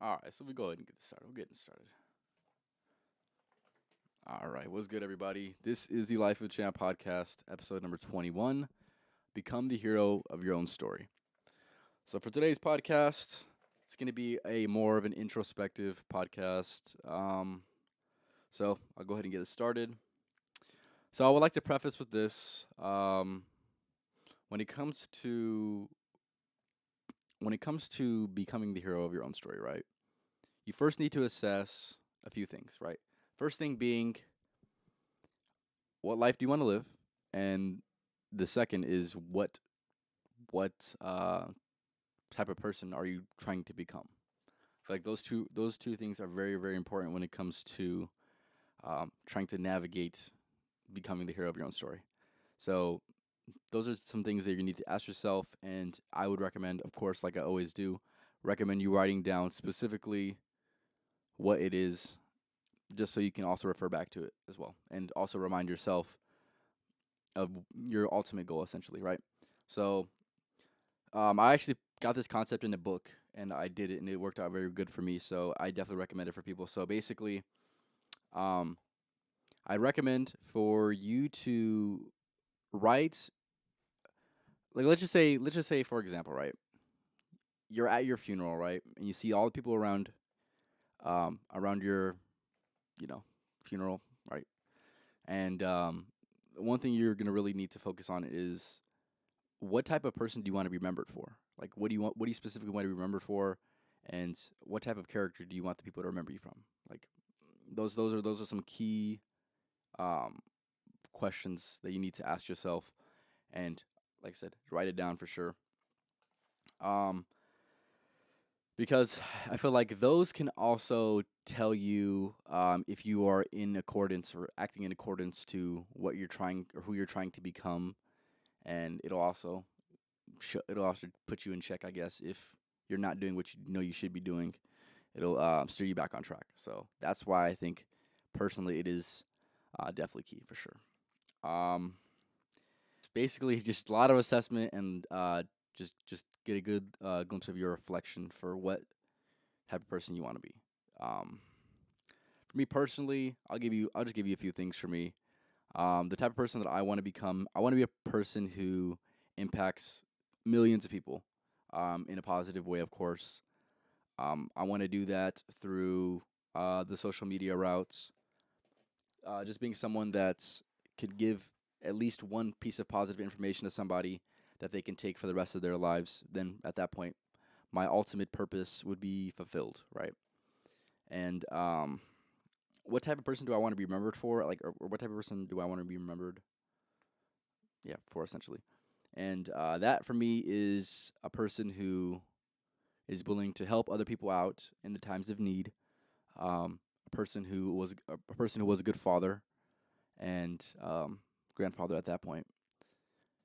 All right, so we go ahead and get this started. We're getting started. All right, what's good, everybody? This is the Life of a Champ podcast, episode number 21. Become the hero of your own story. So for today's podcast, it's going to be a more of an introspective podcast. So I'll go ahead and get it started. So I would like to preface with this: when it comes to becoming the hero of your own story, right? You first need to assess a few things, right? First thing being, what life do you want to live? And the second is what type of person are you trying to become? I feel like those two things are very very important when it comes to trying to navigate becoming the hero of your own story. So those are some things that you need to ask yourself, and I would recommend, of course, like I always do, recommend you writing down specifically what it is, just so you can also refer back to it as well, and also remind yourself of your ultimate goal, essentially, right? So, I actually got this concept in a book, and I did it, and it worked out very good for me. So, I definitely recommend it for people. So, basically, um, I recommend for you to write, like, let's just say, for example, right, you're at your funeral, right, and you see all the people around your, you know, funeral, right, and one thing you're gonna really need to focus on is what type of person do you want to be remembered for? Like, what do you specifically want to be remembered for, and what type of character do you want the people to remember you from? Like, those are some key um, questions that you need to ask yourself, and like I said, write it down for sure. Um, because I feel like those can also tell you if you are in accordance or acting in accordance to what you're trying or who you're trying to become, and it'll also put you in check, I guess, if you're not doing what you know you should be doing. It'll steer you back on track. So that's why I think personally it is definitely key for sure. It's basically just a lot of assessment and just get a good glimpse of your reflection for what type of person you want to be. Um, for me personally, I'll just give you a few things for me. The type of person that I want to become, I want to be a person who impacts millions of people in a positive way, of course. I want to do that through the social media routes, just being someone that could give at least one piece of positive information to somebody that they can take for the rest of their lives. Then at that point, my ultimate purpose would be fulfilled, right? And what type of person do I want to be remembered for? Like, or what type of person do I want to be remembered? Yeah, for essentially. And that for me is a person who is willing to help other people out in the times of need. A person who was a good father and grandfather at that point.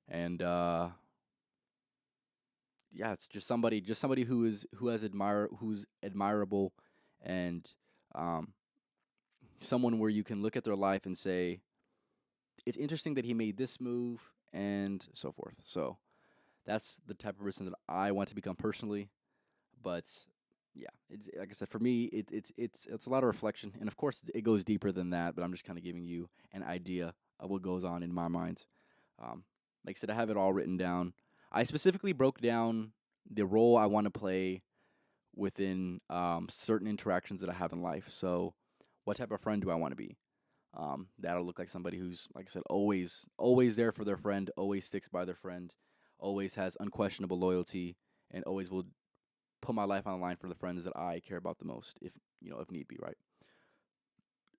And yeah, it's just somebody who's admirable, and um, someone where you can look at their life and say it's interesting that he made this move and so forth. So that's the type of person that I want to become personally. But yeah, it's like I said, for me, it's a lot of reflection, and of course, it goes deeper than that. But I'm just kind of giving you an idea of what goes on in my mind. Um, like I said, I have it all written down. I specifically broke down the role I want to play within certain interactions that I have in life. So, what type of friend do I want to be? That'll look like somebody who's, like I said, always there for their friend, always sticks by their friend, always has unquestionable loyalty, and always will put my life on the line for the friends that I care about the most, if need be, right?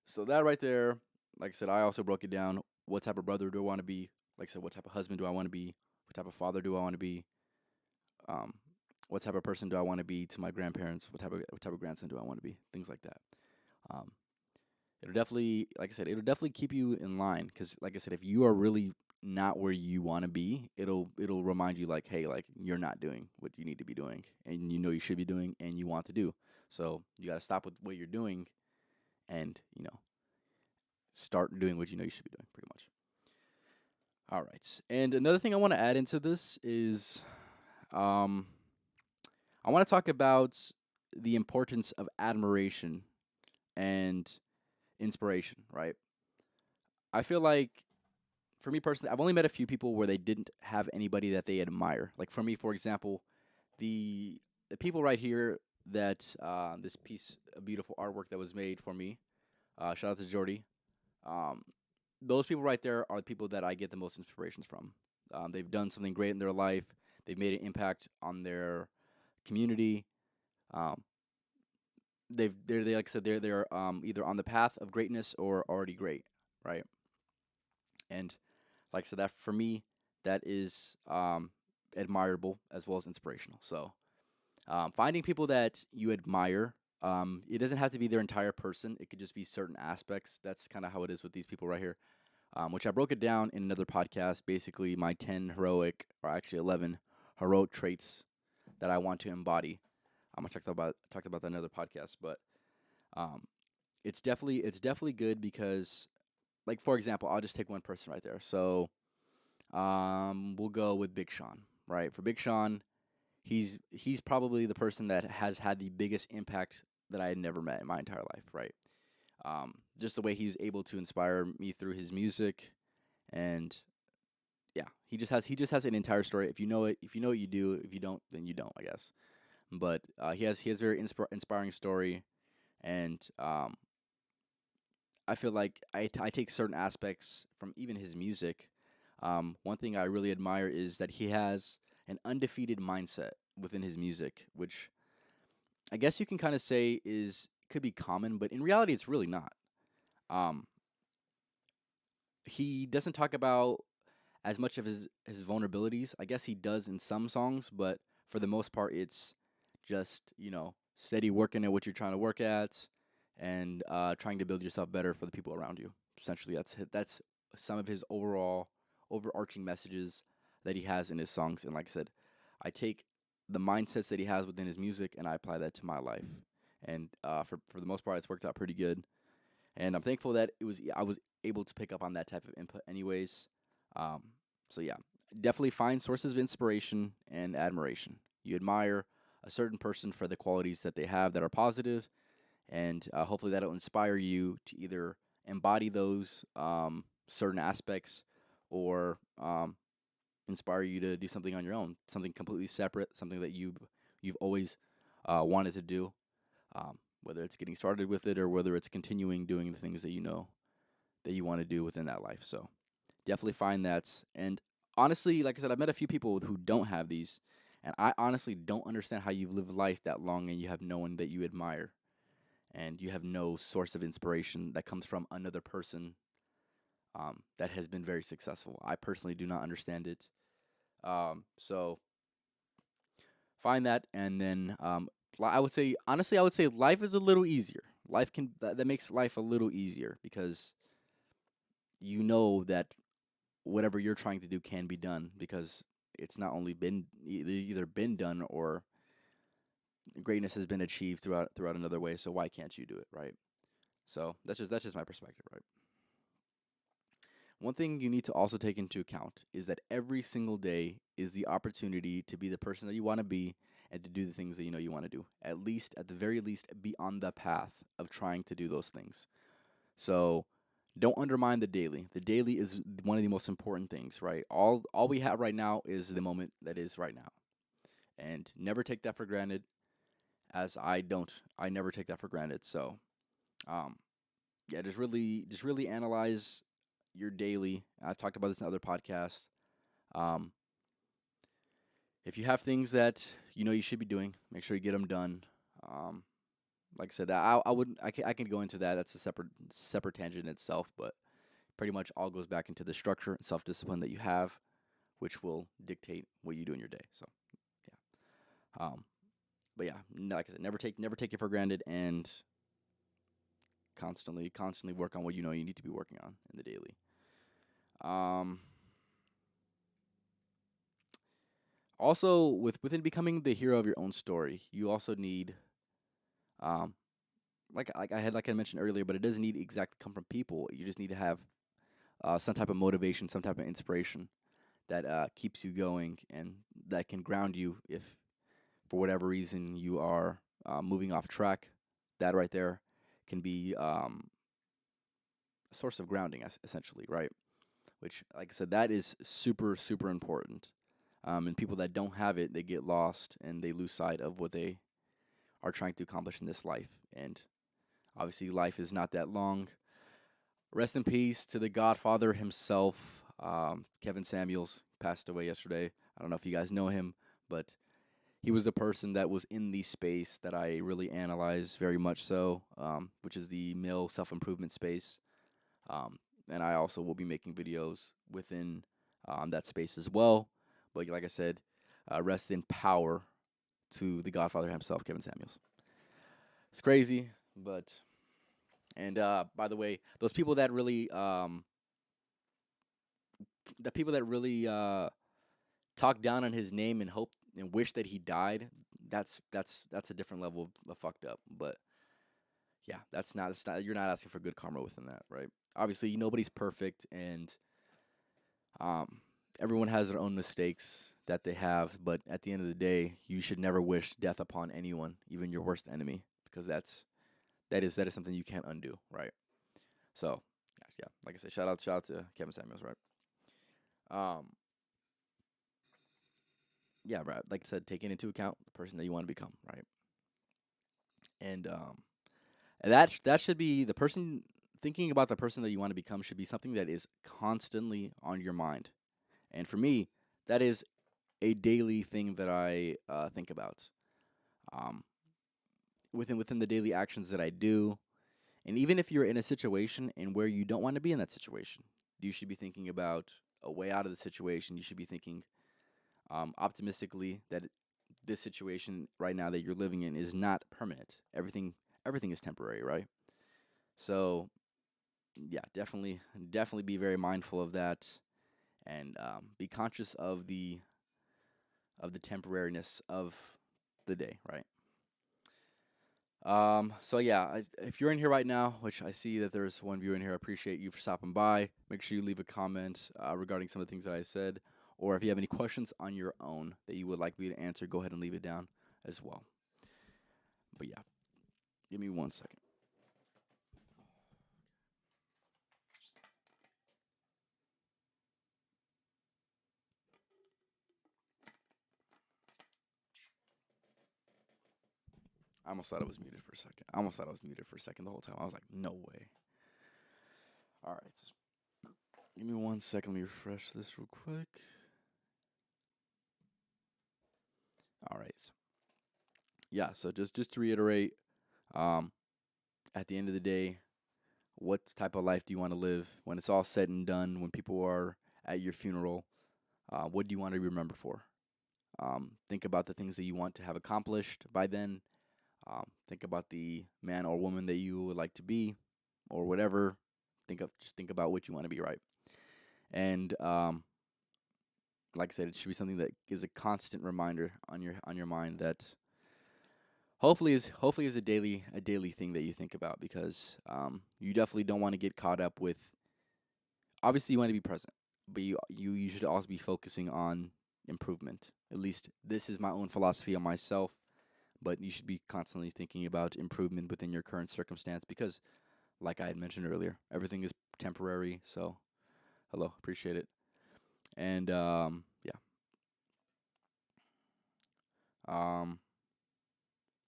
So that right there, like I said, I also broke it down. What type of brother do I want to be? Like I said, what type of husband do I want to be? What type of father do I want to be? Um, what type of person do I want to be to my grandparents? What type of grandson do I want to be? Things like that. Um, it'll definitely, like I said, it'll definitely keep you in line because, like I said, if you are really not where you want to be, it'll remind you like, hey, like you're not doing what you need to be doing, and you know you should be doing, and you want to do. So you got to stop with what you're doing, and start doing what you know you should be doing, pretty much. All right. And another thing I want to add into this is, um, I want to talk about. the importance of admiration and inspiration, right? I feel like for me personally, I've only met a few people where they didn't have anybody that they admire. Like for me, for example, the the people right here that this piece of beautiful artwork that was made for me. Shout out to Jordy. Um, those people right there are the people that I get the most inspirations from. They've done something great in their life. They've made an impact on their community. Um, they like I said they're either on the path of greatness or already great, right? And like I said, that for me, that is admirable as well as inspirational. So finding people that you admire, it doesn't have to be their entire person. It could just be certain aspects. That's kind of how it is with these people right here, which I broke it down in another podcast. Basically, my 10 heroic, or actually 11 heroic traits that I want to embody. I talked about that in another podcast, but um, it's definitely good because, like for example, I'll just take one person right there. So we'll go with Big Sean, right? For Big Sean, he's probably the person that has had the biggest impact that I had never met in my entire life, right? Just the way he was able to inspire me through his music, and yeah, he just has an entire story. If you know it, you do. If you don't, then you don't, I guess. But he has a very inspiring story, and I feel like I take certain aspects from even his music. One thing I really admire is that he has an undefeated mindset within his music, which I guess you can kind of say is could be common, but in reality, it's really not. Um, he doesn't talk about as much of his vulnerabilities. I guess he does in some songs, but for the most part, it's just steady working at what you're trying to work at, and trying to build yourself better for the people around you. Essentially, that's some of his overall overarching messages that he has in his songs. And like I said, I take the mindsets that he has within his music and I apply that to my life. And for the most part, it's worked out pretty good. And I'm thankful that I was able to pick up on that type of input, anyways. Um, so yeah, definitely find sources of inspiration and admiration. You admire a certain person for the qualities that they have that are positive, and hopefully that'll inspire you to either embody those certain aspects or inspire you to do something on your own, something completely separate, something that you've always wanted to do, whether it's getting started with it or whether it's continuing doing the things that you know that you want to do within that life. So definitely find that. And honestly, like I said, I've met a few people who don't have these, and I honestly don't understand how you've lived life that long and you have no one that you admire and you have no source of inspiration that comes from another person that has been very successful. I personally do not understand it. So find that, and then I would say honestly, I would say life is a little easier. That makes life a little easier because you know that whatever you're trying to do can be done because it's not only been either been done or greatness has been achieved throughout another way. So why can't you do it, right? So that's just my perspective, right? One thing you need to also take into account is that every single day is the opportunity to be the person that you want to be and to do the things that you know you want to do. At least, at the very least, be on the path of trying to do those things. So don't undermine the daily. The daily is one of the most important things, right? All we have right now is the moment that is right now. And never take that for granted, as I don't. I never take that for granted. So um yeah, just really analyze your daily. I've talked about this in other podcasts. Um, if you have things that you know you should be doing, make sure you get them done. Um, like I said, I would I can go into that. That's a separate tangent in itself, but pretty much all goes back into the structure and self discipline that you have, which will dictate what you do in your day. So yeah. But yeah, like I said, never take it for granted, and constantly work on what you know you need to be working on in the daily. Um, Also, within becoming the hero of your own story, you also need, um, like I mentioned earlier, but it doesn't need exactly come from people. You just need to have some type of motivation, some type of inspiration that keeps you going and that can ground you if, for whatever reason, you are moving off track, that right there can be a source of grounding, essentially, right? Which, like I said, that is super, super important. And people that don't have it, they get lost and they lose sight of what they are trying to accomplish in this life. And obviously, life is not that long. Rest in peace to the Godfather himself. Kevin Samuels passed away yesterday. I don't know if you guys know him, but he was the person that was in the space that I really analyze very much so, which is the male self improvement space. Um, and I also will be making videos within that space as well. But like I said, rest in power to the Godfather himself, Kevin Samuels. It's crazy, but and by the way, those people that really the people that really talk down on his name and hope and wish that he died, that's a different level of fucked up. But yeah, that's not, it's not, you're not asking for good karma within that, right? Obviously, nobody's perfect, and um, everyone has their own mistakes that they have. But at the end of the day, you should never wish death upon anyone, even your worst enemy, because that is something you can't undo, right? So, yeah, like I said, shout out to Kevin Samuels, right? Um, yeah, right. Like I said, taking into account the person that you want to become, right? And that should be the person, thinking about the person that you want to become should be something that is constantly on your mind. And for me, that is a daily thing that I think about. Um, within the daily actions that I do, and even if you're in a situation and where you don't want to be in that situation, you should be thinking about a way out of the situation. You should be thinking optimistically that this situation right now that you're living in is not permanent. Everything is temporary, right? So yeah, definitely be very mindful of that, and be conscious of the temporariness of the day, right? So yeah, if you're in here right now, which I see that there's one viewer in here, I appreciate you for stopping by. Make sure you leave a comment regarding some of the things that I said, or if you have any questions on your own that you would like me to answer, go ahead and leave it down as well. But yeah, give me 1 second. I almost thought I was muted for a second. I almost thought I was muted for a second the whole time. I was like, no way. All right. Give me 1 second. Let me refresh this real quick. All right. Yeah, so just to reiterate, um, at the end of the day, what type of life do you want to live when it's all said and done? When people are at your funeral, what do you want to be remembered for? Think about the things that you want to have accomplished by then. Think about the man or woman that you would like to be, or whatever. Just think about what you want to be, right? And like I said, it should be something that is a constant reminder on your mind that hopefully is a daily thing that you think about, because you definitely don't want to get caught up with. Obviously, you want to be present, but you should also be focusing on improvement. At least this is my own philosophy on myself. But you should be constantly thinking about improvement within your current circumstance, because, like I had mentioned earlier, everything is temporary. So, hello, appreciate it. And um,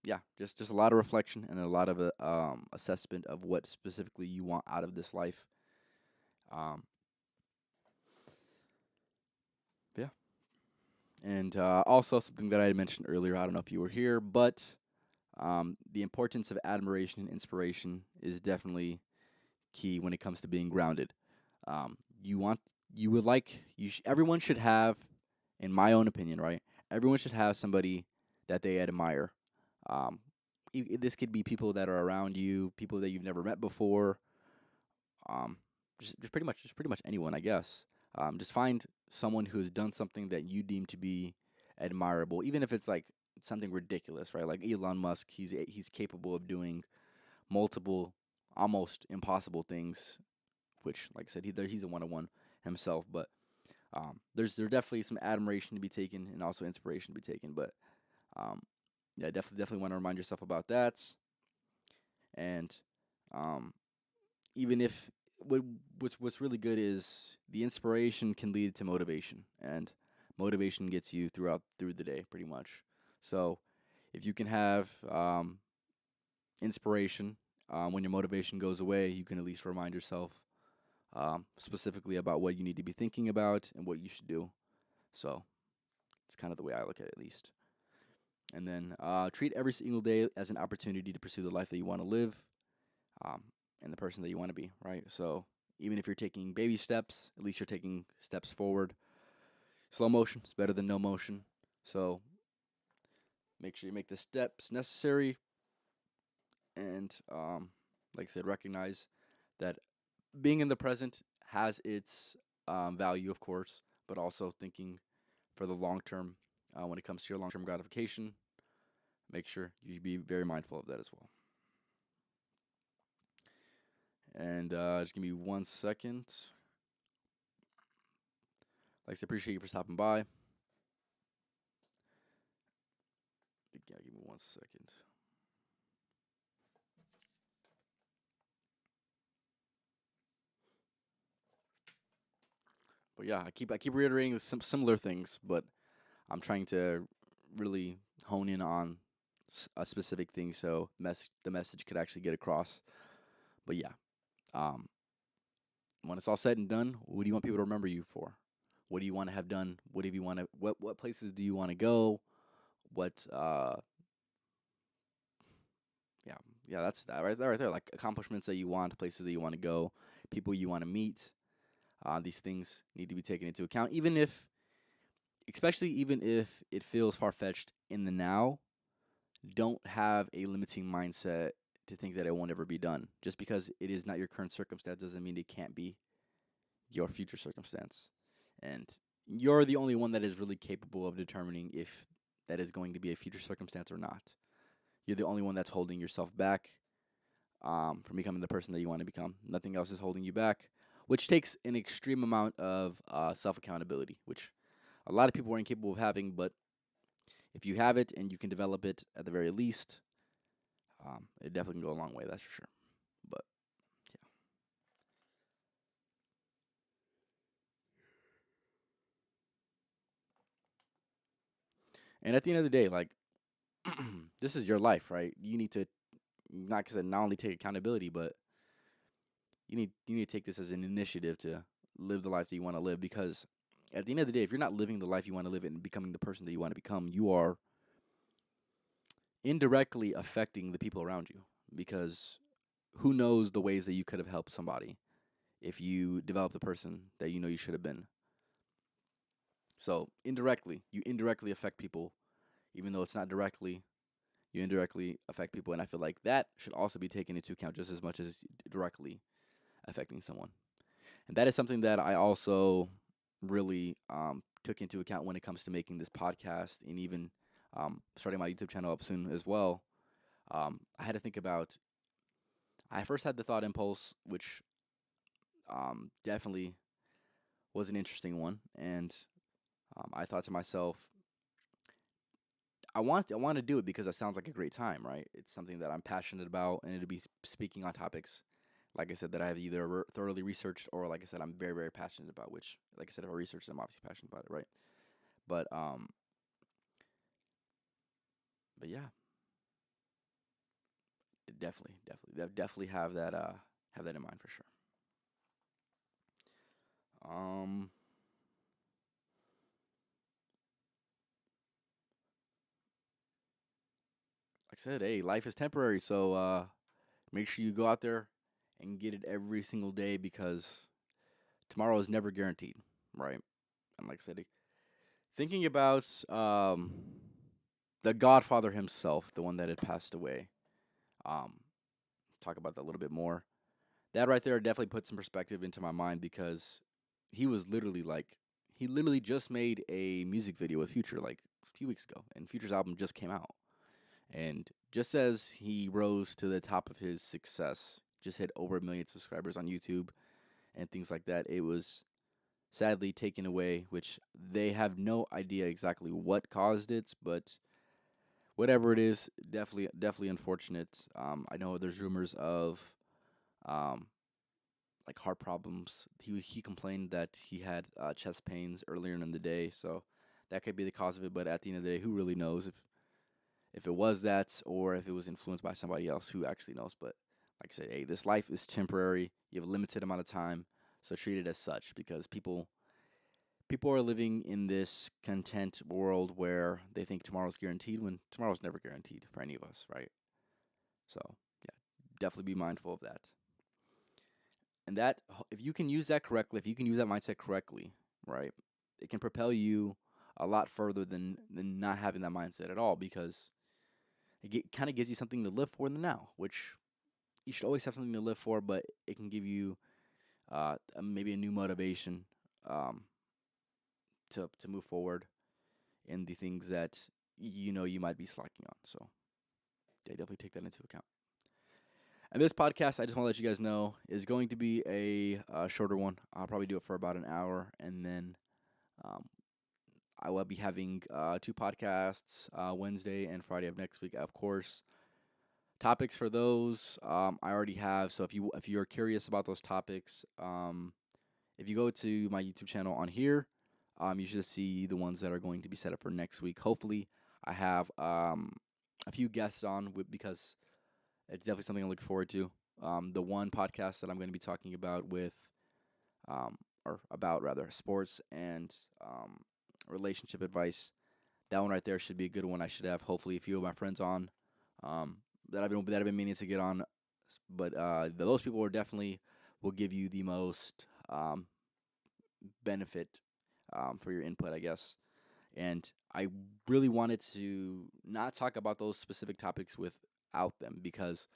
yeah, just a lot of reflection and a lot of assessment of what specifically you want out of this life. Um, yeah, and also something that I had mentioned earlier. I don't know if you were here, but the importance of admiration and inspiration is definitely key when it comes to being grounded. You want you would like everyone should have, in my own opinion, right? Everyone should have somebody that they admire. Um, this could be people that are around you, people that you've never met before. Um, just pretty much anyone, I guess. Just find someone who's done something that you deem to be admirable, even if it's like something ridiculous, right? Like Elon Musk, he's capable of doing multiple, almost impossible things, which, like I said, he's a one-on-one himself. But there's definitely some admiration to be taken and also inspiration to be taken. But um, yeah, definitely want to remind yourself about that. And um, even if what what's really good is the inspiration can lead to motivation, and motivation gets you through the day, pretty much. So if you can have inspiration when your motivation goes away, you can at least remind yourself specifically about what you need to be thinking about and what you should do. So it's kind of the way I look at it, at least. And then treat every single day as an opportunity to pursue the life that you want to live, um, and the person that you want to be, right? So even if you're taking baby steps, at least you're taking steps forward. Slow motion is better than no motion. So make sure you make the steps necessary, and like I said, recognize that being in the present has its value, of course, but also thinking for the long term when it comes to your long term gratification. Make sure you be very mindful of that as well. And just give me 1 second. Like I said, appreciate you for stopping by. Yeah, give me 1 second. But yeah, I keep reiterating some similar things, but I'm trying to really hone in on a specific thing so the message could actually get across. But yeah, um, when it's all said and done, what do you want people to remember you for? What do you want to have done? What do you want to? What places do you want to go? What yeah, yeah, that's that right there. Like accomplishments that you want, places that you want to go, people you want to meet. These things need to be taken into account, even if it feels far fetched in the now. Don't have a limiting mindset to think that it won't ever be done. Just because it is not your current circumstance doesn't mean it can't be your future circumstance. And you're the only one that is really capable of determining if that is going to be a future circumstance or not. You're the only one that's holding yourself back from becoming the person that you want to become. Nothing else is holding you back, which takes an extreme amount of self accountability, which a lot of people are incapable of having. But if you have it and you can develop it at the very least, it definitely can go a long way, that's for sure. But yeah. And at the end of the day, like, this is your life, right? You need to not only take accountability, but you need to take this as an initiative to live the life that you want to live. Because at the end of the day, if you're not living the life you want to live and becoming the person that you want to become, you are indirectly affecting the people around you. Because who knows the ways that you could have helped somebody if you develop the person that you know you should have been. So indirectly, you indirectly affect people, even though it's not directly. You indirectly affect people, and I feel like that should also be taken into account just as much as directly affecting someone. And that is something that I also really took into account when it comes to making this podcast and even starting my YouTube channel up soon as well. I had to think about. I first had the thought impulse, which definitely was an interesting one, and I thought to myself, I want to do it because it sounds like a great time, right? It's something that I'm passionate about, and it'll be speaking on topics, like I said, that I have either thoroughly researched or, like I said, I'm very very passionate about. Which, like I said, if I researched, I'm obviously passionate about it, right? But but yeah, definitely have that in mind for sure. Um, like I said, hey, life is temporary, so make sure you go out there and get it every single day because tomorrow is never guaranteed, right? And like I said, thinking about the Godfather himself, the one that had passed away. Um, talk about that a little bit more. That right there definitely put some perspective into my mind because he was literally like he literally just made a music video with Future like a few weeks ago, and Future's album just came out. And just as he rose to the top of his success, just hit over 1 million subscribers on YouTube and things like that, it was sadly taken away, which they have no idea exactly what caused it, but whatever it is, definitely unfortunate. I know there's rumors of um, like heart problems. He complained that he had chest pains earlier in the day, so that could be the cause of it. But at the end of the day, who really knows if it was that or if it was influenced by somebody else? Who actually knows? But like I said, hey, this life is temporary. You have a limited amount of time, so treat it as such because people are living in this content world where they think tomorrow's guaranteed when tomorrow's never guaranteed for any of us, right? So, yeah, definitely be mindful of that. And if you can use that correctly, if you can use that mindset correctly, right, it can propel you a lot further than not having that mindset at all because kind of gives you something to live for in the now, which you should always have something to live for, but it can give you maybe a new motivation um, to move forward in the things that you know you might be slacking on. So yeah, definitely take that into account. And this podcast, I just want to let you guys know, is going to be a shorter one. I'll probably do it for about an hour, and then um, I will be having two podcasts Wednesday and Friday of next week. Of course, topics for those I already have. So if you're curious about those topics, if you go to my YouTube channel on here, you should see the ones that are going to be set up for next week. Hopefully, I have a few guests on because it's definitely something I'm looking forward to. The one podcast that I'm going to be talking about or about rather, sports and relationship advice. That one right there should be a good one. I should have hopefully a few of my friends on um, that I've been meaning to get on, but those people are definitely will give you the most benefit for your input, I guess. And I really wanted to not talk about those specific topics without them because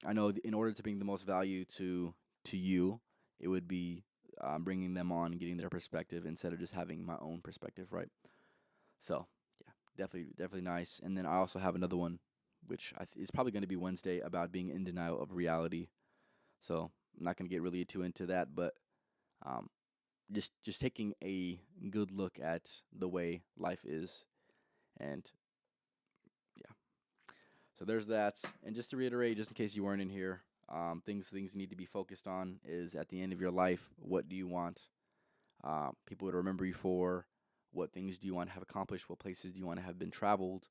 I know in order to bring the most value to you, it would be bringing them on and getting their perspective instead of just having my own perspective, right? So yeah, definitely nice. And then I also have another one, which is probably going to be Wednesday about being in denial of reality. So I'm not going to get really too into that, but um, just taking a good look at the way life is, and yeah. So there's that. And just to reiterate, just in case you weren't in here, things you need to be focused on is at the end of your life, what do you want people to remember you for? What things do you want to have accomplished? What places do you want to have been traveled?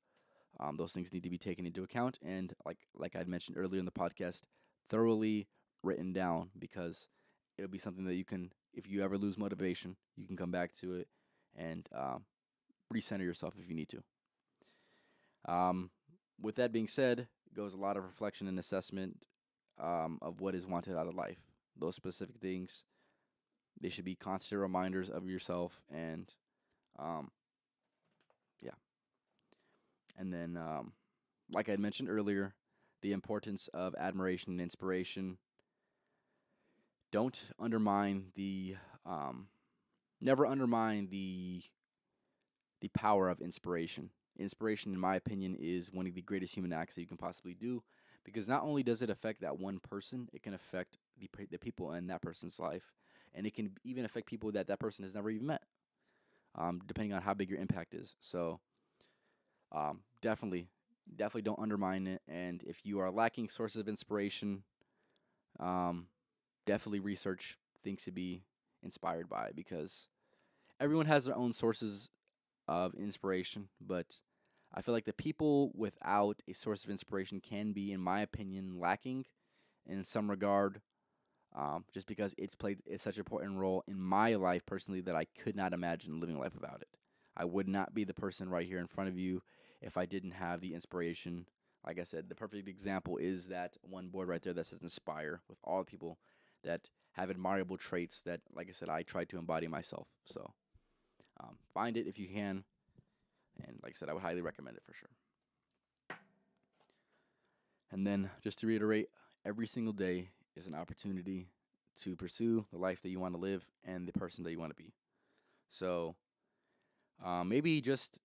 Those things need to be taken into account, and like I'd mentioned earlier in the podcast, thoroughly written down because it'll be something that you can, if you ever lose motivation, you can come back to it and recenter yourself if you need to. With that being said, goes a lot of reflection and assessment of what is wanted out of life. Those specific things, they should be constant reminders of yourself, and um, yeah. And then, like I mentioned earlier, the importance of admiration and inspiration. Don't undermine um, never undermine the power of inspiration. Inspiration, in my opinion, is one of the greatest human acts that you can possibly do because not only does it affect that one person, it can affect the people in that person's life, and it can even affect people that person has never even met, depending on how big your impact is. So, definitely don't undermine it. And if you are lacking sources of inspiration, um, definitely research things to be inspired by because everyone has their own sources of inspiration, but I feel like the people without a source of inspiration can be, in my opinion, lacking in some regard. Just because it's such an important role in my life personally that I could not imagine living life without it. I would not be the person right here in front of you if I didn't have the inspiration. Like I said, the perfect example is that one board right there that says inspire with all the people that have admirable traits that, like I said, I try to embody myself. So find it if you can. And like I said, I would highly recommend it for sure. And then just to reiterate, every single day is an opportunity to pursue the life that you want to live and the person that you want to be. So maybe just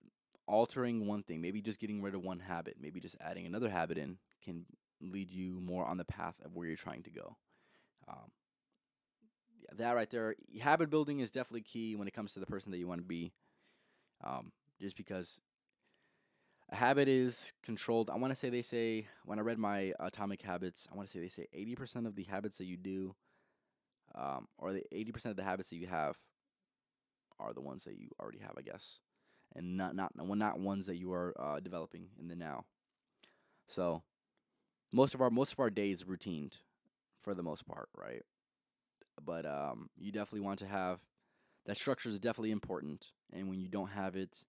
altering one thing, maybe just getting rid of one habit, maybe just adding another habit in can lead you more on the path of where you're trying to go. Um, yeah, that right there, habit building is definitely key when it comes to the person that you want to be. Just because A habit is controlled. I want to say they say when I read my Atomic Habits, I want to say they say 80% of the habits that you do, or the 80% of the habits that you have are the ones that you already have, I guess, and not ones that you are developing in the now. So most of our days routined for the most part, right? But you definitely want to have that structure is definitely important, and when you don't have it,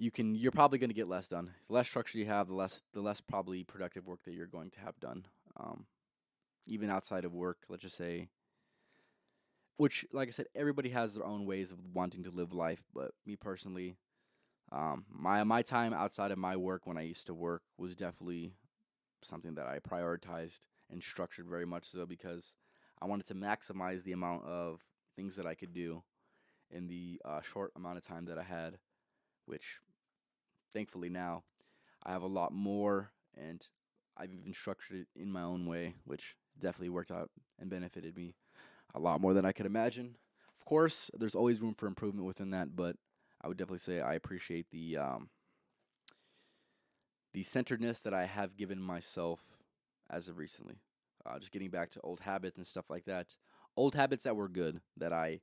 you're probably going to get less done. The less structure you have, the less probably productive work that you're going to have done. Um, Even outside of work, let's just say, which, like I said, everybody has their own ways of wanting to live life. But me personally, my time outside of my work when I used to work was definitely something that I prioritized and structured very much so because I wanted to maximize the amount of things that I could do in the short amount of time that I had, which thankfully now I have a lot more, and I've even structured it in my own way, which definitely worked out and benefited me a lot more than I could imagine. Of course, there's always room for improvement within that, but I would definitely say I appreciate the centeredness that I have given myself as of recently. Just getting back to old habits and stuff like that. Old habits that were good that I,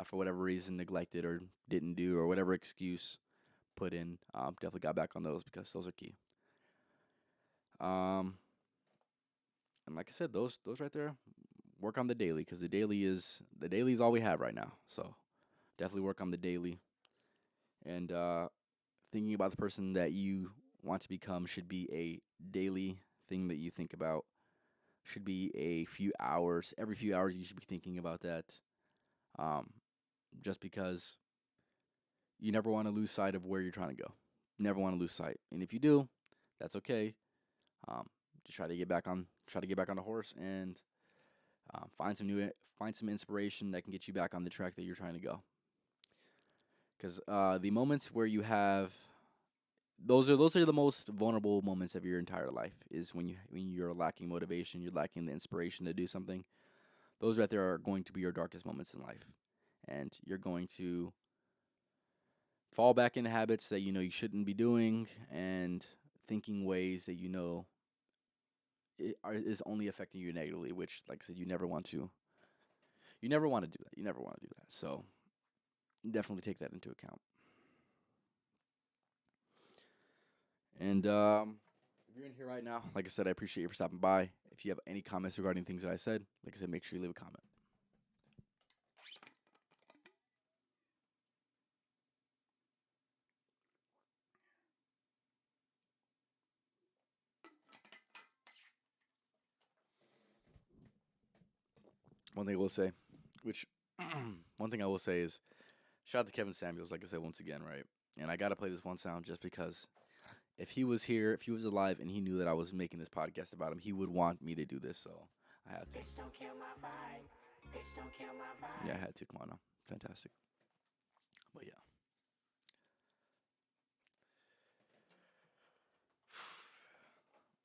for whatever reason, neglected or didn't do or whatever excuse put in. Definitely got back on those because those are key. Um, and like I said, those right there, work on the daily because the daily is all we have right now. So definitely work on the daily and thinking about the person that you want to become should be a daily thing that you think about. Should be a few hours. Every few hours, you should be thinking about that. Um, just because you never want to lose sight of where you're trying to go. Never want to lose sight. And if you do, that's okay. Um, just try to get back on the horse and find some inspiration that can get you back on the track that you're trying to go. Because the moments where you have those are the most vulnerable moments of your entire life is when you're lacking motivation, you're lacking the inspiration to do something. Those right there are going to be your darkest moments in life, and you're going to fall back into habits that you know you shouldn't be doing and thinking ways that is only affecting you negatively, which, like I said, you never want to do that. You never want to do that. So definitely take that into account. And if you're in here right now, like I said, I appreciate you for stopping by. If you have any comments regarding things that I said, like I said, make sure you leave a comment. One thing I will say, which one thing I will say is shout out to Kevin Samuels, like I said once again, right? And I gotta play this one sound just because if he was here, if he was alive, and he knew that I was making this podcast about him, he would want me to do this. So I had to. Bitch, don't kill my vibe. Bitch, don't kill my vibe. Yeah, I had to. Come on now, fantastic. But yeah,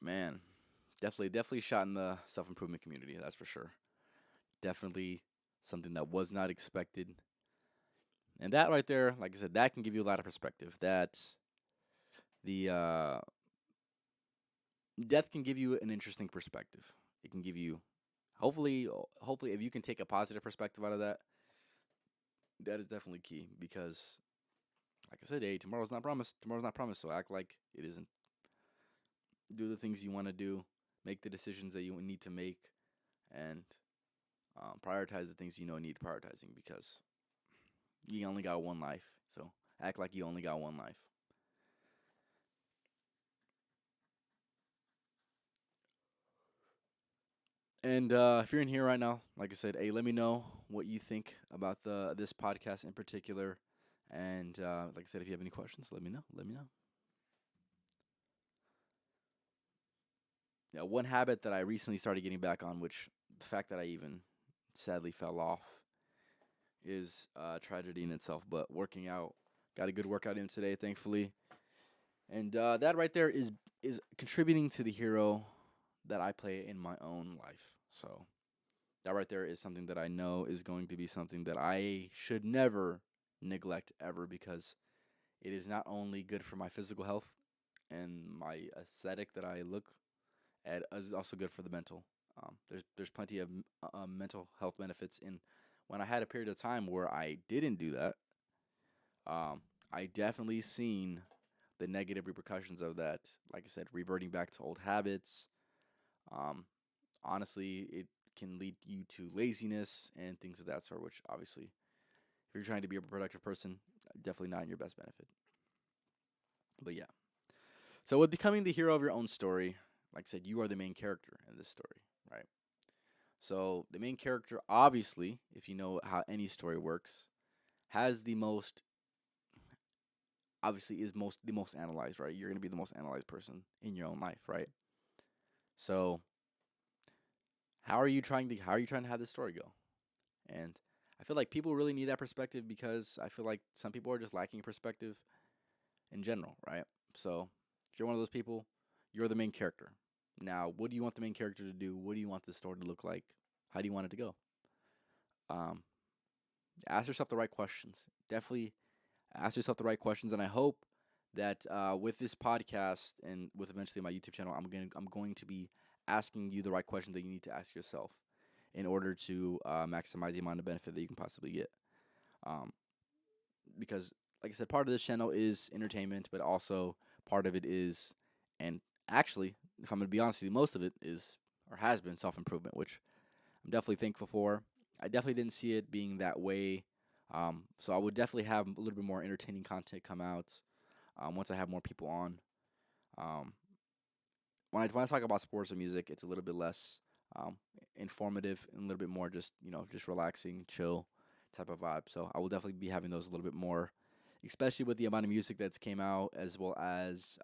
man, definitely shot in the self improvement community. That's for sure. Definitely something that was not expected. And that right there, like I said, that can give you a lot of perspective. That the death can give you an interesting perspective. It can give you, hopefully, if you can take a positive perspective out of that, that is definitely key. Because, like I said, hey, tomorrow's not promised. Tomorrow's not promised. So act like it isn't. Do the things you want to do. Make the decisions that you need to make, and prioritize the things you know need prioritizing because you only got one life. So act like you only got one life. And if you're in here right now, like I said, hey, let me know what you think about this podcast in particular. And like I said, if you have any questions, let me know. Let me know. Yeah, one habit that I recently started getting back on, which the fact that I even sadly fell off, is tragedy in itself. But working out, got a good workout in today, thankfully, and that right there is contributing to the hero that I play in my own life. So that right there is something that I know is going to be something that I should never neglect ever because It is not only good for my physical health and my aesthetic that I look at, it's also good for the mental. There's plenty of mental health benefits. And when I had a period of time where I didn't do that, um, I definitely seen the negative repercussions of that. Like I said, reverting back to old habits. Um, Honestly, it can lead you to laziness and things of that sort, which obviously, if you're trying to be a productive person, definitely not in your best benefit. But yeah. So with becoming the hero of your own story, like I said, you are the main character in this story, right? So the main character, obviously, if you know how any story works, has the most obviously is most the most analyzed, right? You're gonna be the most analyzed person in your own life, right? So how are you trying to have this story go? And I feel like people really need that perspective because I feel like some people are just lacking perspective in general, right? So if you're one of those people, you're the main character. Now, what do you want the main character to do? What do you want the story to look like? How do you want it to go? Um, Ask yourself the right questions. Definitely ask yourself the right questions, and I hope that with this podcast and with eventually my YouTube channel, I'm going to be asking you the right questions that you need to ask yourself in order to maximize the amount of benefit that you can possibly get. Um, because, like I said, part of this channel is entertainment, but also part of it is, and actually, if I'm going to be honest with you, most of it is or has been self improvement, which I'm definitely thankful for. I definitely didn't see it being that way. So I would definitely have a little bit more entertaining content come out once I have more people on. Um, when I talk about sports and music, it's a little bit less um, informative and a little bit more just just relaxing, chill type of vibe. So I will definitely be having those a little bit more, especially with the amount of music that's came out, as well as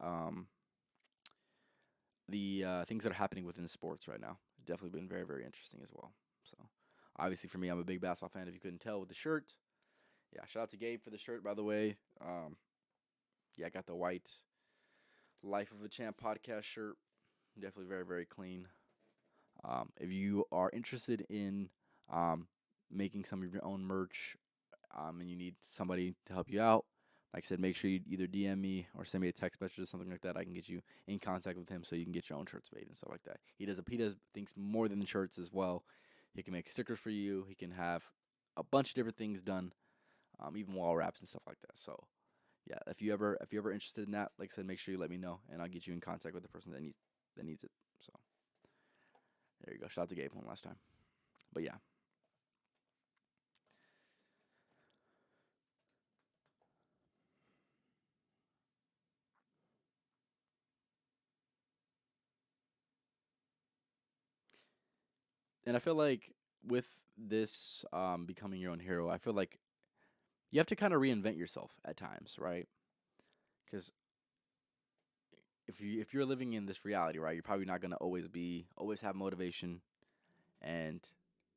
the things that are happening within sports right now. Definitely been very very interesting as well. So obviously for me, I'm a big basketball fan. If you couldn't tell with the shirt, yeah. Shout out to Gabe for the shirt, by the way. Yeah, I got the white Life of a Champ podcast shirt. Definitely very very clean. If you are interested in um, making some of your own merch and you need somebody to help you out, like I said, make sure you either DM me or send me a text message or something like that. I can get you in contact with him so you can get your own shirts made and stuff like that. He does things more than the shirts as well. He can make stickers for you. He can have a bunch of different things done, even wall wraps and stuff like that. So yeah, if you're ever interested in that, like I said, make sure you let me know and I'll get you in contact with the person that needs it. So there you go. Shout out to Gabe one last time. But yeah, and I feel like with this becoming your own hero, I feel like you have to kind of reinvent yourself at times, right? Because if you're living in this reality, right, you're probably not gonna always have motivation and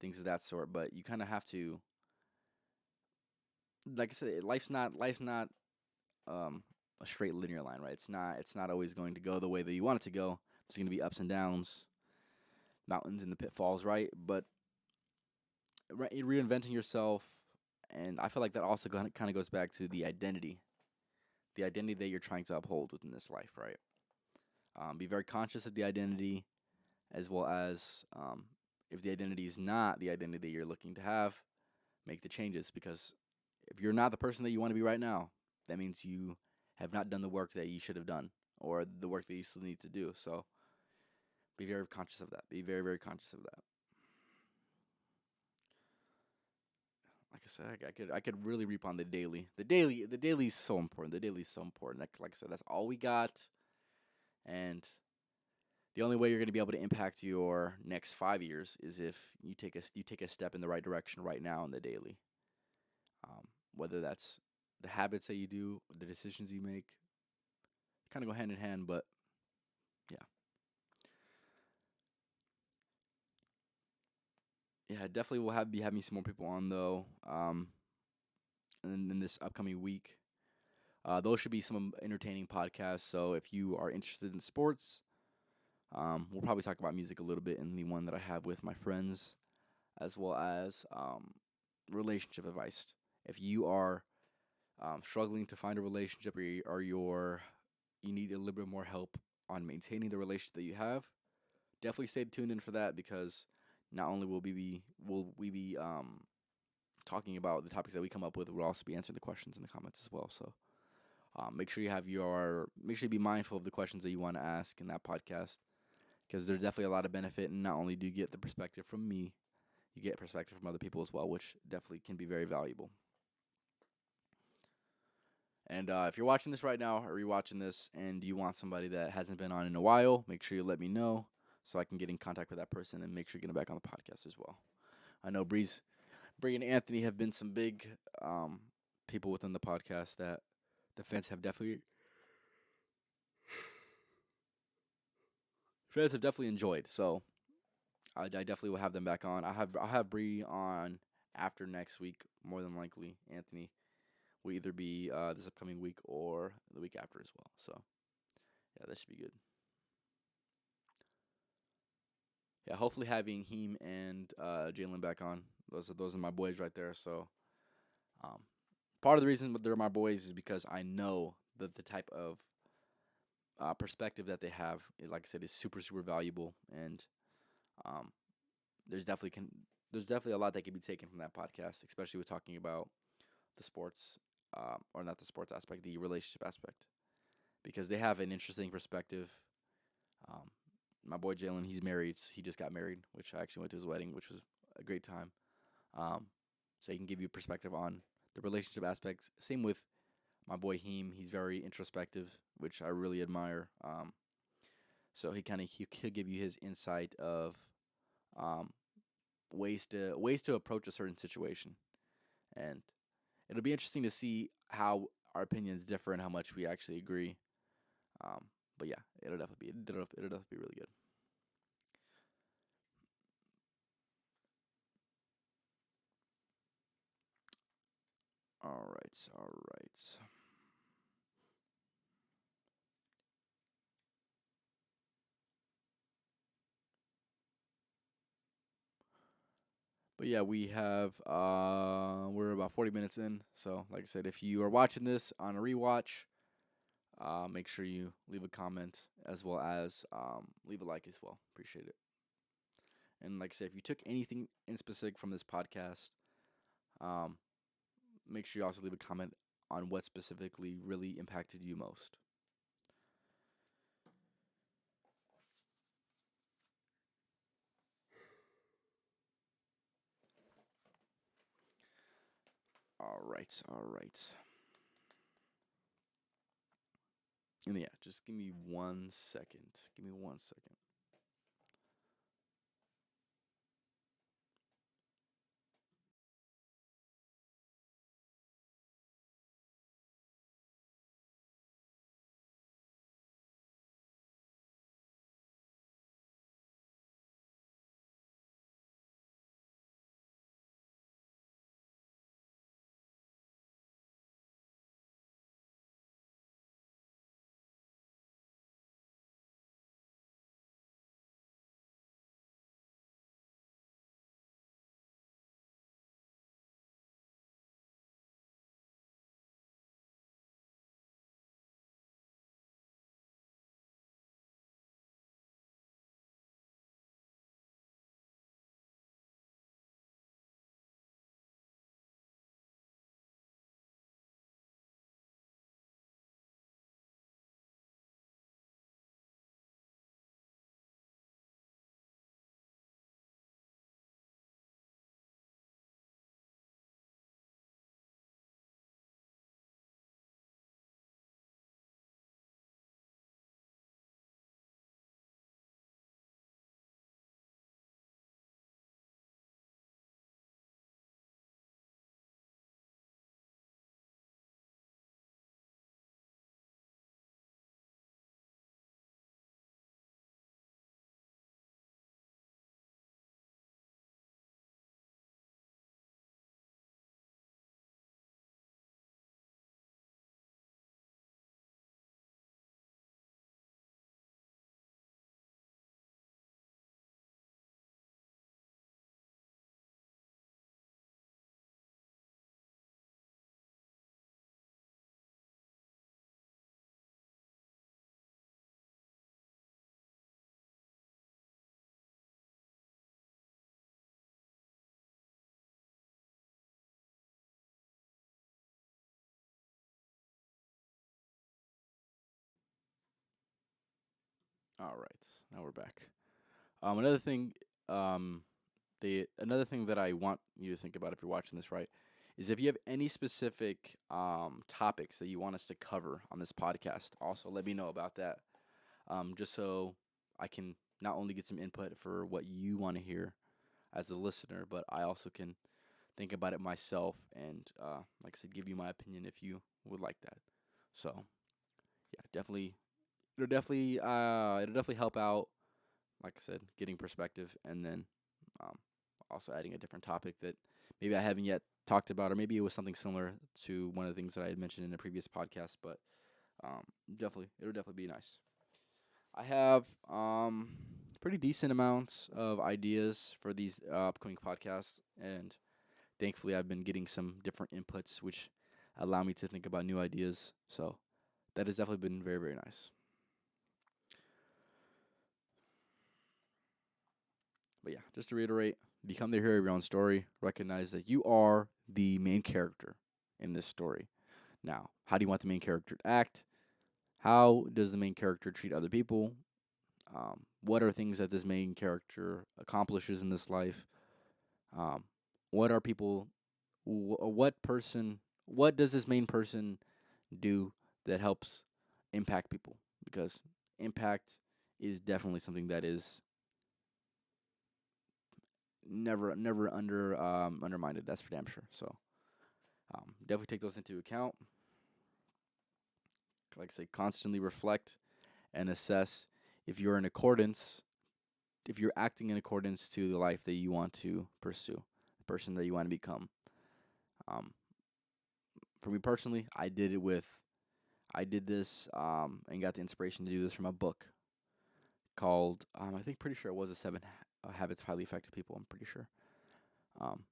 things of that sort. But you kind of have to, like I said, life's not um, a straight linear line, right? It's not always going to go the way that you want it to go. There's gonna be ups and downs, mountains and the pitfalls, right? But reinventing yourself, and I feel like that also kind of goes back to the identity that you're trying to uphold within this life, right? Be very conscious of the identity, as well as if the identity is not the identity that you're looking to have, make the changes because if you're not the person that you want to be right now, that means you have not done the work that you should have done or the work that you still need to do. So be very conscious of that. Be very, very conscious of that. Like I said, I could really reap on the daily. The daily is so important. The daily is so important. Like I said, that's all we got, and the only way you're going to be able to impact your next 5 years is if you take a step in the right direction right now in the daily. Whether that's the habits that you do, the decisions you make, kind of go hand in hand. But yeah, yeah, definitely will have be having some more people on though. In this upcoming week. Those should be some entertaining podcasts. So if you are interested in sports, we'll probably talk about music a little bit in the one that I have with my friends, as well as relationship advice. If you are struggling to find a relationship, or you need a little bit more help on maintaining the relationship that you have, definitely stay tuned in for that, because not only will we be talking about the topics that we come up with, we'll also be answering the questions in the comments as well. So make sure you be mindful of the questions that you want to ask in that podcast, because there's definitely a lot of benefit, and not only do you get the perspective from me, you get perspective from other people as well, which definitely can be very valuable. And if you're watching this right now, or you're watching this and you want somebody that hasn't been on in a while, make sure you let me know so I can get in contact with that person and make sure you get them back on the podcast as well. I know Bree and Anthony have been some big people within the podcast that the fans have definitely enjoyed. So I definitely will have them back on. I'll have Bree on after next week, more than likely. Anthony will either be this upcoming week or the week after as well. So yeah, that should be good. Yeah, hopefully having Heem and Jalen back on. Those are my boys right there. So um, part of the reason that they're my boys is because I know that the type of perspective that they have, like I said, is super valuable, and um, there's definitely can there's definitely a lot that can be taken from that podcast, especially with talking about the sports, or not the sports aspect, the relationship aspect, because they have an interesting perspective. Um, my boy Jalen, he's married. He just got married, which I actually went to his wedding, which was a great time. Um, so he can give you perspective on the relationship aspects. Same with my boy Heem. He's very introspective, which I really admire. So he could give you his insight of um, ways to approach a certain situation, and it'll be interesting to see how our opinions differ and how much we actually agree. Um, but yeah, it'll definitely be really good. All right, all right. But yeah, we're about 40 minutes in. So like I said, if you are watching this on a rewatch, make sure you leave a comment, as well as leave a like as well. Appreciate it. And like I said, if you took anything in specific from this podcast, um, make sure you also leave a comment on what specifically really impacted you most. All right, all right. And yeah, just give me 1 second. Give me 1 second. All right, now we're back. Another thing, um, another thing that I want you to think about if you're watching this, right, is if you have any specific topics that you want us to cover on this podcast. Also, let me know about that. Just so I can not only get some input for what you want to hear as a listener, but I also can think about it myself and, like I said, give you my opinion if you would like that. So yeah, definitely, it'll definitely help out. Like I said, getting perspective, and then um, also adding a different topic that maybe I haven't yet talked about, or maybe it was something similar to one of the things that I had mentioned in a previous podcast. But um, it'll definitely be nice. I have pretty decent amounts of ideas for these upcoming podcasts, and thankfully, I've been getting some different inputs, which allow me to think about new ideas. So that has definitely been very, very nice. But yeah, just to reiterate, become the hero of your own story. Recognize that you are the main character in this story. Now, how do you want the main character to act? How does the main character treat other people? What are things that this main character accomplishes in this life? Um, what are people? What person? What does this main person do that helps impact people? Because impact is definitely something that is never undermined. That's for damn sure. So definitely take those into account. Like I say, constantly reflect and assess if you're in accordance, if you're acting in accordance to the life that you want to pursue, the person that you want to become. Um, for me personally, I did this and got the inspiration to do this from a book called, I think pretty sure it was the Seven Habits of Highly Effective People. I'm pretty sure. Um,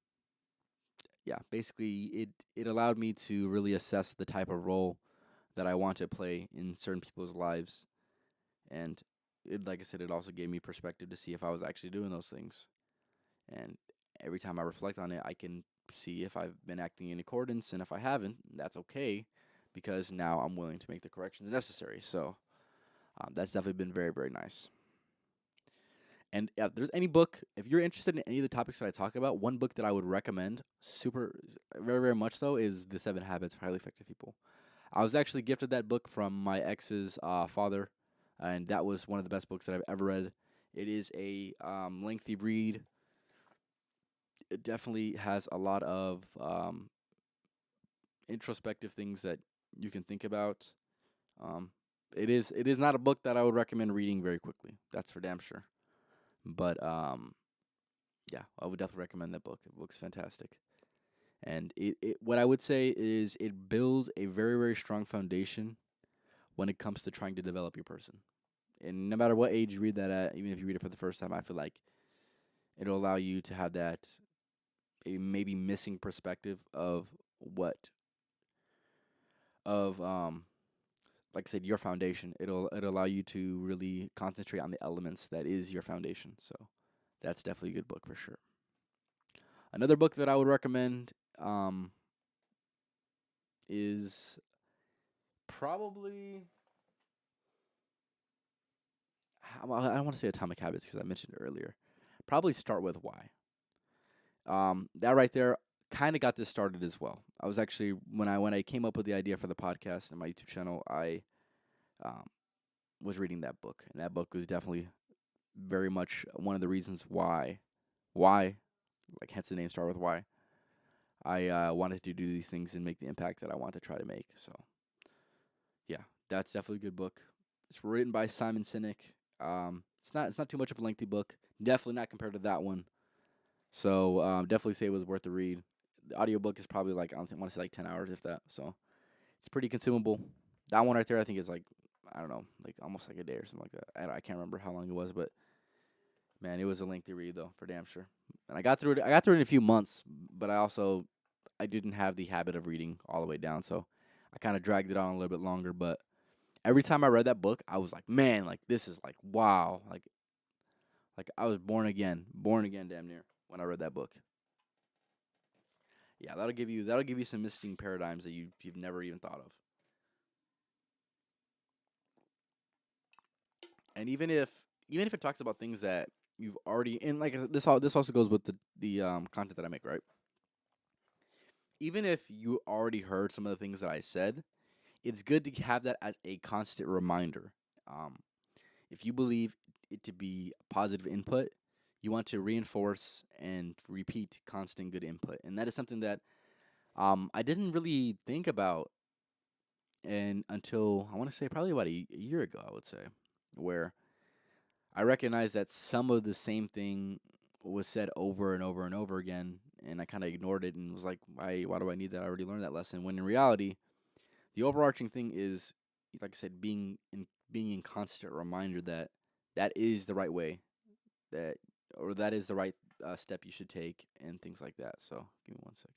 yeah, basically it allowed me to really assess the type of role that I want to play in certain people's lives, and like I said, it also gave me perspective to see if I was actually doing those things. And every time I reflect on it, I can see if I've been acting in accordance, and if I haven't, that's okay, because now I'm willing to make the corrections necessary. So that's definitely been very, very nice. And if there's any book, if you're interested in any of the topics that I talk about, one book that I would recommend, very, very much so, is The Seven Habits of Highly Effective People. I was actually gifted that book from my ex's father, and that was one of the best books that I've ever read. It is a lengthy read. It definitely has a lot of introspective things that you can think about. Um, it is not a book that I would recommend reading very quickly. That's for damn sure. But yeah, I would definitely recommend that book. It looks fantastic. And what I would say is it builds a very, very strong foundation when it comes to trying to develop your person. And no matter what age you read that at, even if you read it for the first time, I feel like it'll allow you to have that maybe missing perspective of what of like I said, your foundation. It'll allow you to really concentrate on the elements that is your foundation. So that's definitely a good book for sure. Another book that I would recommend is probably I don't want to say Atomic Habits because I mentioned it earlier. Probably Start With Why. That right there kind of got this started as well. I was actually when I came up with the idea for the podcast and my YouTube channel, I um, was reading that book, and that book was definitely very much one of the reasons why, like hence the name Start With Why. I wanted to do these things and make the impact that I want to try to make. So yeah, that's definitely a good book. It's written by Simon Sinek. It's not too much of a lengthy book. Definitely not compared to that one. So definitely say it was worth the read. The audiobook is probably like I want to say like 10 hours if that. So it's pretty consumable. That one right there I think is like I don't know like almost like a day or something like that. I can't remember how long it was, but man, it was a lengthy read though for damn sure. And I got through it. I got through it in a few months, but I didn't have the habit of reading all the way down, so I kind of dragged it on a little bit longer. But every time I read that book, I was like, man, like this is like wow, like I was born again, damn near when I read that book. Yeah, that'll give you some missing paradigms that you've never even thought of. And even if it talks about things that you've already, and like I said, this also goes with the content that I make, right? Even if you already heard some of the things that I said, it's good to have that as a constant reminder. Um, if you believe it to be positive input, you want to reinforce and repeat constant good input, and that is something that I didn't really think about, and until I want to say probably about a year ago, I would say, where I recognized that some of the same thing was said over and over and over again, and I kind of ignored it and was like, why do I need that? I already learned that lesson. When in reality, the overarching thing is, like I said, being in constant reminder that that is the right way, that or that is the right step you should take, and things like that. So give me one second.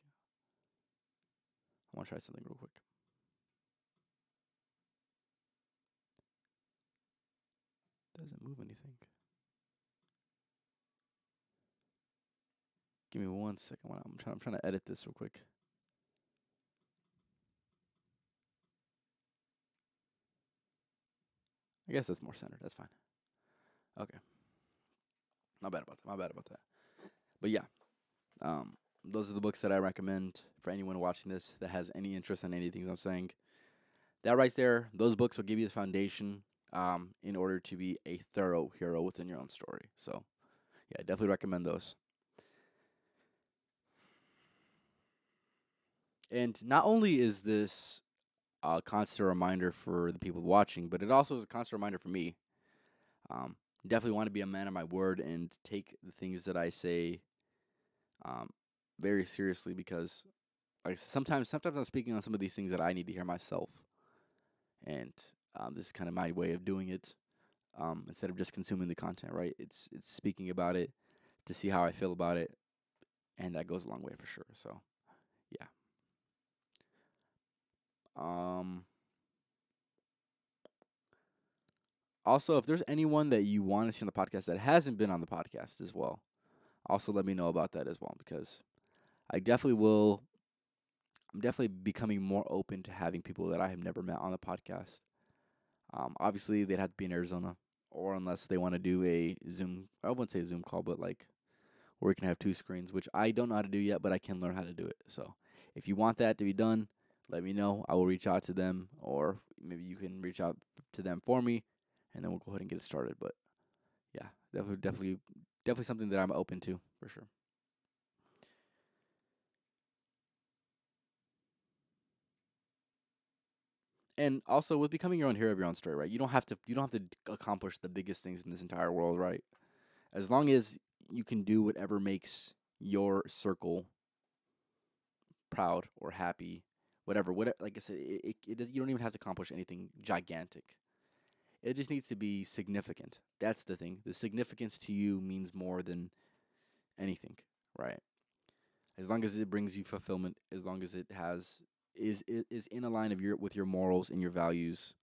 I want to try something real quick. Doesn't move anything. Give me one second. I'm trying to edit this real quick. I guess that's more centered. That's fine. Okay. Not bad about that. My bad about that. But yeah, um, those are the books that I recommend for anyone watching this that has any interest in anything I'm saying. That right there, those books will give you the foundation in order to be a thorough hero within your own story. So yeah, I definitely recommend those. And not only is this a constant reminder for the people watching, but it also is a constant reminder for me. Um, Definitely want to be a man of my word and take the things that I say um, very seriously because, like I said, sometimes I'm speaking on some of these things that I need to hear myself, and this is kind of my way of doing it. Instead of just consuming the content, right? It's speaking about it to see how I feel about it, and that goes a long way for sure. So yeah. Um, Also, if there's anyone that you want to see on the podcast that hasn't been on the podcast as well, also let me know about that as well because I definitely will. I'm definitely becoming more open to having people that I have never met on the podcast. Obviously, they'd have to be in Arizona, or unless they want to do a Zoom. I wouldn't say a Zoom call, but like where we can have two screens, which I don't know how to do yet, but I can learn how to do it. So, if you want that to be done, let me know. I will reach out to them, or maybe you can reach out to them for me, and then we'll go ahead and get it started. But yeah, definitely something that I'm open to for sure. And also with becoming your own hero of your own story, right? You don't have to accomplish the biggest things in this entire world, right? As long as you can do whatever makes your circle proud or happy, whatever. Like I said, you don't even have to accomplish anything gigantic. It just needs to be significant. That's the thing. The significance to you means more than anything, right? As long as it brings you fulfillment, as long as it has is in a line of your with your morals and your values,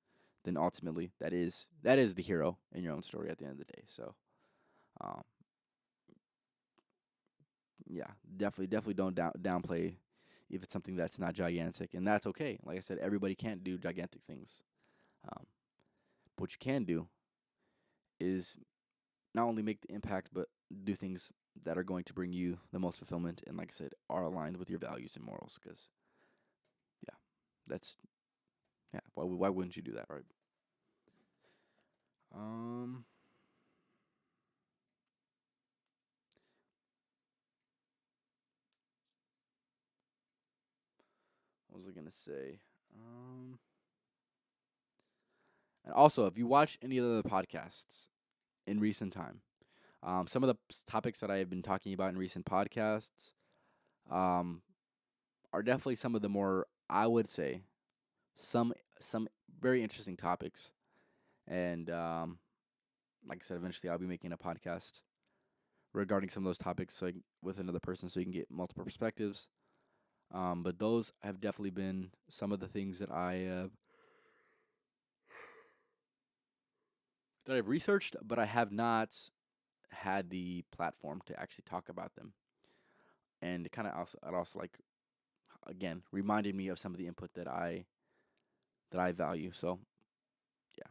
then ultimately that is the hero in your own story at the end of the day. So, um, yeah, definitely don't downplay if it's something that's not gigantic, and that's okay. Like I said, everybody can't do gigantic things. Um, but what you can do is not only make the impact, but do things that are going to bring you the most fulfillment, and like I said, are aligned with your values and morals. Because yeah, that's yeah. Why wouldn't you do that, right? Um, what was I gonna say? Um, and also, if you watch any of the podcasts in recent time, some of the topics that I have been talking about in recent podcasts, um, are definitely some of the more, I would say, some very interesting topics. And like I said, eventually I'll be making a podcast regarding some of those topics, with another person, so you can get multiple perspectives. But those have definitely been some of the things that I've researched, but I have not had the platform to actually talk about them. And it also like again reminded me of some of the input that I value. So yeah.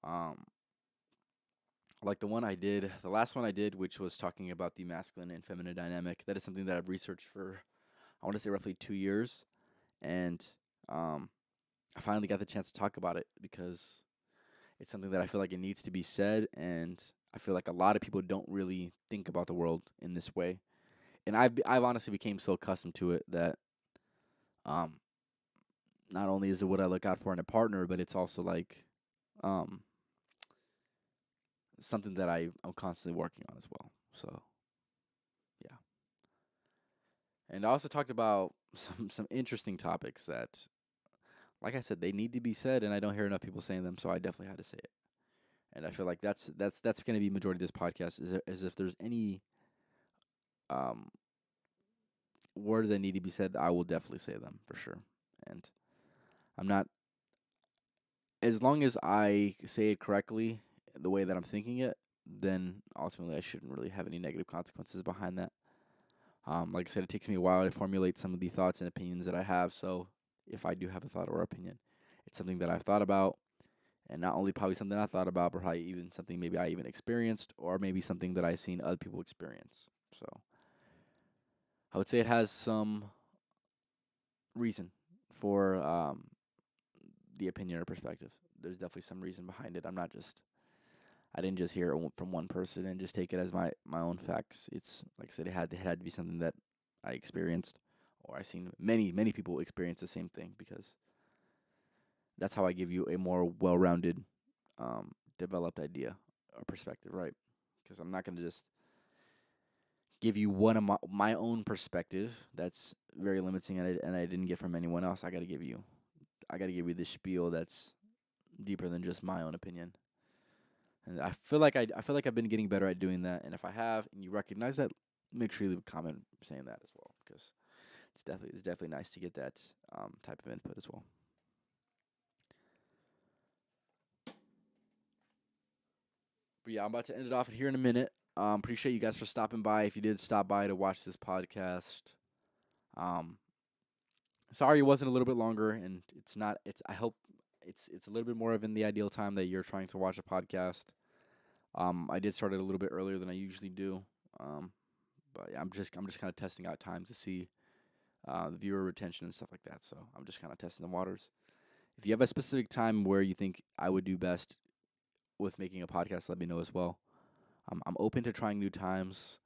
Um, like the last one I did, which was talking about the masculine and feminine dynamic. That is something that I've researched for, I want to say, roughly 2 years, and um, I finally got the chance to talk about it because it's something that I feel like it needs to be said, and I feel like a lot of people don't really think about the world in this way. And I've honestly became so accustomed to it that um, not only is it what I look out for in a partner, but it's also like um, something that I'm constantly working on as well. So yeah, and I also talked about some interesting topics that, like I said, they need to be said, and I don't hear enough people saying them. So I definitely had to say it, and I feel like that's going to be majority of this podcast is if there's any um, words that need to be said, I will definitely say them for sure. And I'm not, as long as I say it correctly, the way that I'm thinking it, then ultimately I shouldn't really have any negative consequences behind that. Like I said, it takes me a while to formulate some of the thoughts and opinions that I have. So if I do have a thought or opinion, it's something that I've thought about, and not only probably something I thought about, but probably even something maybe I even experienced, or maybe something that I've seen other people experience. So I would say it has some reason for the opinion or perspective. There's definitely some reason behind it. I didn't just hear it from one person and just take it as my own facts. It's like I said, it had to be something that I experienced, or I've seen many people experience the same thing, because that's how I give you a more well-rounded, developed idea or perspective, right? Because I'm not gonna just give you one of my own perspective that's very limiting, and I didn't get from anyone else. I got to give you this spiel that's deeper than just my own opinion. And I feel like I've been getting better at doing that. And if I have, and you recognize that, make sure you leave a comment saying that as well, because it's definitely nice to get that type of input as well. But yeah, I'm about to end it off here in a minute. Appreciate you guys for stopping by. If you did stop by to watch this podcast, um, sorry it wasn't a little bit longer, and it's not. It's I hope it's a little bit more of in the ideal time that you're trying to watch a podcast. I did start it a little bit earlier than I usually do. Um, but yeah, I'm just kind of testing out time to see the viewer retention and stuff like that. So I'm just kind of testing the waters. If you have a specific time where you think I would do best with making a podcast, let me know as well. I'm open to trying new times,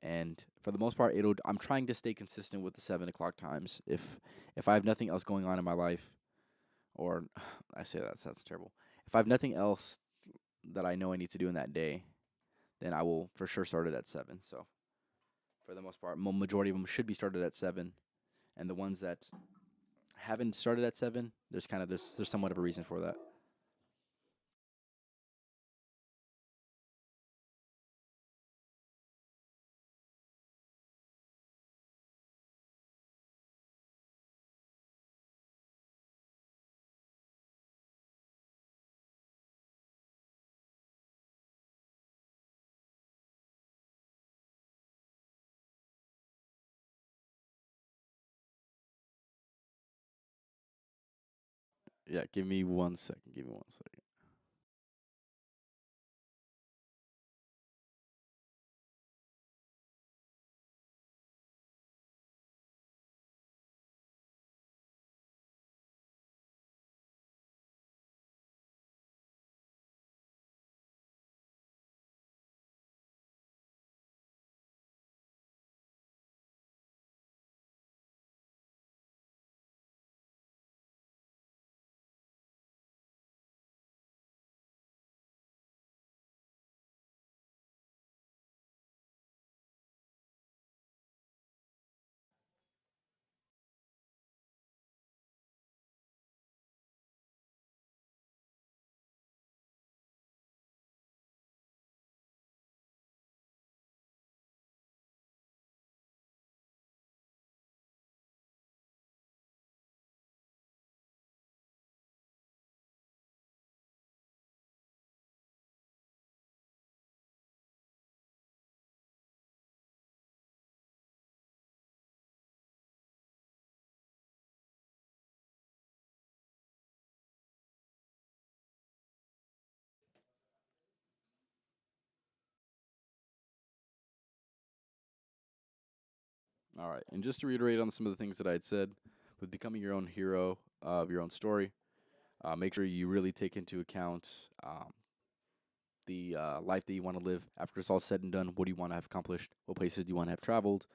and for the most part, I'm trying to stay consistent with the 7 o'clock times. If I have nothing else going on in my life, or I say that's terrible. If I have nothing else that I know I need to do in that day, then I will for sure start it at 7. So for the most part, majority of them should be started at 7, and the ones that haven't started at 7, there's somewhat of a reason for that. Yeah, give me 1 second. Give me 1 second. All right. And just to reiterate on some of the things that I had said, with becoming your own hero of your own story, make sure you really take into account the life that you want to live after it's all said and done. What do you want to have accomplished? What places do you want to have traveled?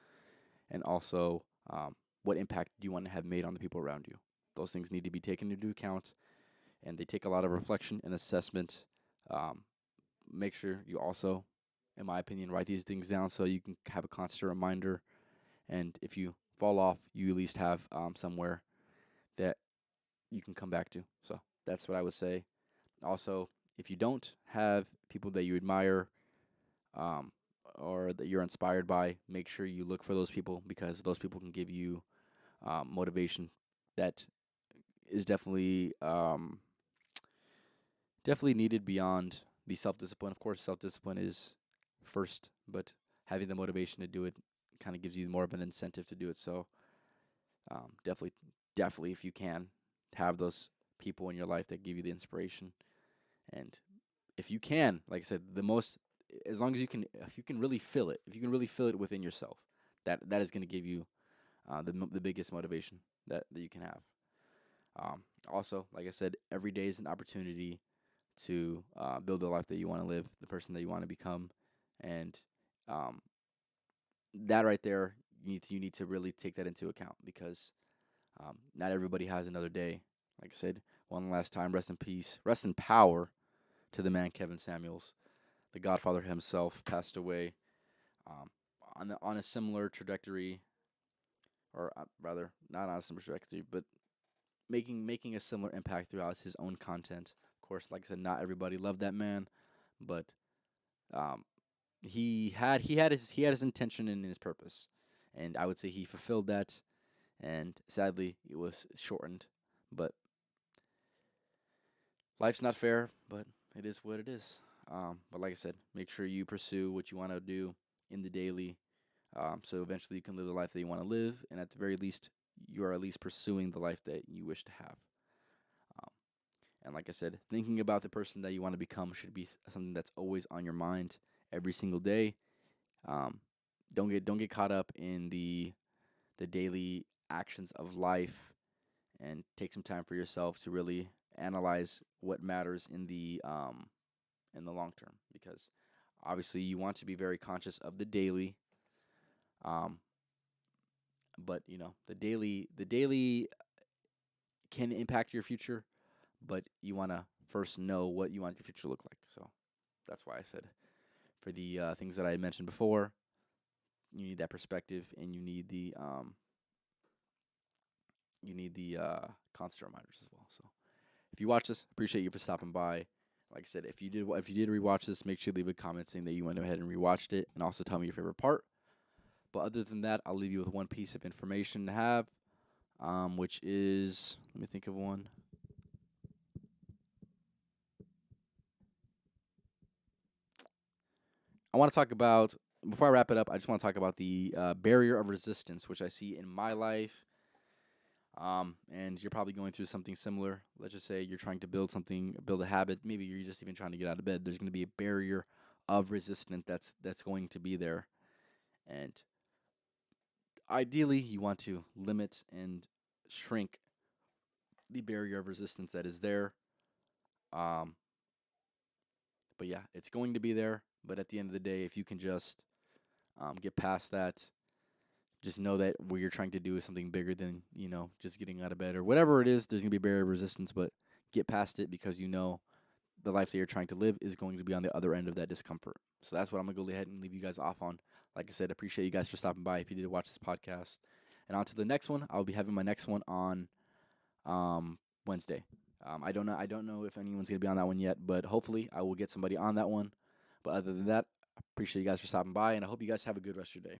And also, what impact do you want to have made on the people around you? Those things need to be taken into account, and they take a lot of reflection and assessment. Um, Make sure you also, in my opinion, write these things down so you can have a constant reminder. And if you fall off, you at least have somewhere that you can come back to. So that's what I would say. Also, if you don't have people that you admire um, or that you're inspired by, make sure you look for those people because those people can give you motivation that is definitely needed beyond the self discipline. Of course, self discipline is first, but having the motivation to do it kind of gives you more of an incentive to do it. So definitely, definitely, if you can, have those people in your life that give you the inspiration. And if you can, like I said, the most, as long as you can, if you can really feel it, if you can really feel it within yourself, that is going to give you the biggest motivation that you can have. Also, like I said, every day is an opportunity to build the life that you want to live, the person that you want to become, and um, that right there, you need to really take that into account because not everybody has another day. Like I said, one last time, rest in peace, rest in power to the man Kevin Samuels, the Godfather himself, passed away um, on a similar trajectory, or rather, not on a similar trajectory, but making a similar impact throughout his own content. Of course, like I said, not everybody loved that man, but um, he had his intention and his purpose, and I would say he fulfilled that. And sadly, it was shortened. But life's not fair, but it is what it is. But like I said, make sure you pursue what you want to do in the daily, so eventually you can live the life that you want to live, and at the very least, you are at least pursuing the life that you wish to have. Um, and like I said, thinking about the person that you want to become should be something that's always on your mind every single day. Um, don't get caught up in the daily actions of life, and take some time for yourself to really analyze what matters in the long term, because obviously you want to be very conscious of the daily, um, but the daily can impact your future, but you want to first know what you want your future to look like. So that's why I said for the things that I had mentioned before, you need that perspective, and you need the constant reminders as well. So if you watch this, appreciate you for stopping by. Like I said, if you did rewatch this, make sure you leave a comment saying that you went ahead and rewatched it, and also tell me your favorite part. But other than that, I'll leave you with one piece of information to have, which is, let me think of one. I want to talk about, before I wrap it up, I just want to talk about the barrier of resistance, which I see in my life. And you're probably going through something similar. Let's just say you're trying to build something, build a habit. Maybe you're just even trying to get out of bed. There's going to be a barrier of resistance that's going to be there, and ideally, you want to limit and shrink the barrier of resistance that is there. Um, but yeah, it's going to be there. But at the end of the day, if you can just get past that, just know that what you're trying to do is something bigger than just getting out of bed or whatever it is. There's gonna be a barrier of resistance, but get past it because the life that you're trying to live is going to be on the other end of that discomfort. So that's what I'm gonna go ahead and leave you guys off on. Like I said, appreciate you guys for stopping by. If you did watch this podcast, and on to the next one, I'll be having my next one on Wednesday. I don't know if anyone's gonna be on that one yet, but hopefully I will get somebody on that one. But other than that, I appreciate you guys for stopping by, and I hope you guys have a good rest of your day.